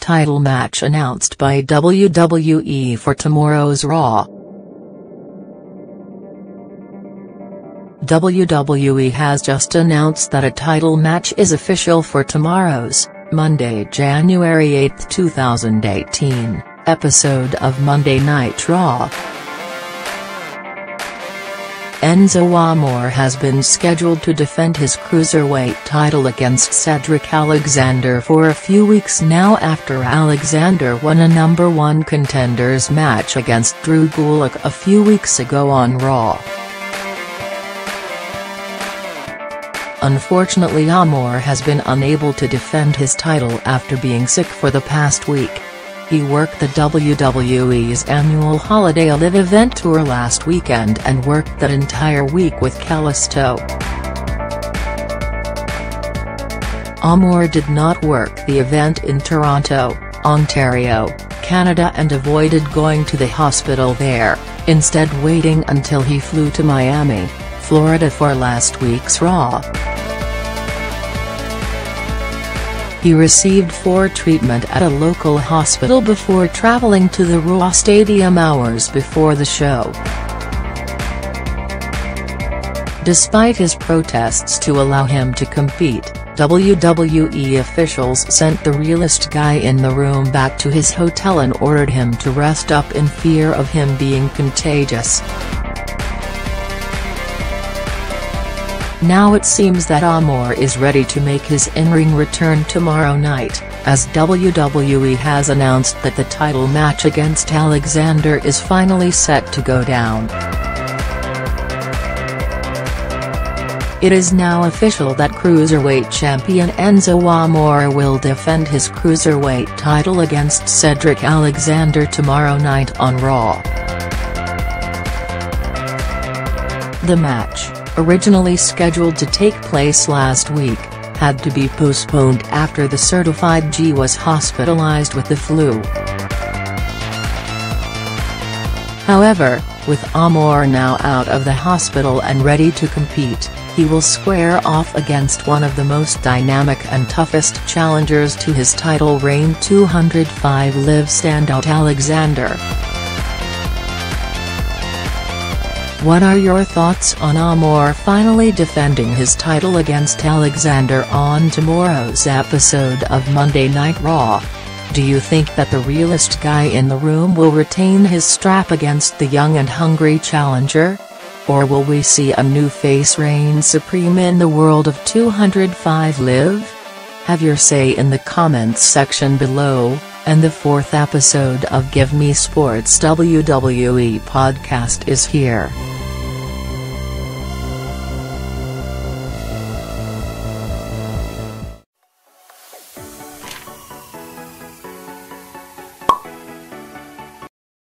title match announced by WWE for tomorrow's Raw. WWE has just announced that a title match is official for tomorrow's, Monday, January 8, 2018, episode of Monday Night Raw. Enzo Amore has been scheduled to defend his cruiserweight title against Cedric Alexander for a few weeks now after Alexander won a number 1 contenders match against Drew Gulak a few weeks ago on Raw. Unfortunately, Amore has been unable to defend his title after being sick for the past week. He worked the WWE's annual Holiday Live event tour last weekend and worked that entire week with Kalisto. Amore did not work the event in Toronto, Ontario, Canada and avoided going to the hospital there, instead waiting until he flew to Miami, Florida for last week's Raw. He received treatment at a local hospital before traveling to the Raw Stadium hours before the show. Despite his protests to allow him to compete, WWE officials sent the realest guy in the room back to his hotel and ordered him to rest up in fear of him being contagious. Now it seems that Amore is ready to make his in-ring return tomorrow night, as WWE has announced that the title match against Alexander is finally set to go down. It is now official that Cruiserweight champion Enzo Amore will defend his Cruiserweight title against Cedric Alexander tomorrow night on Raw. The match, originally scheduled to take place last week, had to be postponed after the Certified G was hospitalized with the flu. However, with Amore now out of the hospital and ready to compete, he will square off against one of the most dynamic and toughest challengers to his title reign, 205 Live standout Alexander. What are your thoughts on Amore finally defending his title against Alexander on tomorrow's episode of Monday Night Raw? Do you think that the realest guy in the room will retain his strap against the young and hungry challenger? Or will we see a new face reign supreme in the world of 205 Live? Have your say in the comments section below, and the 4th episode of Give Me Sports WWE podcast is here.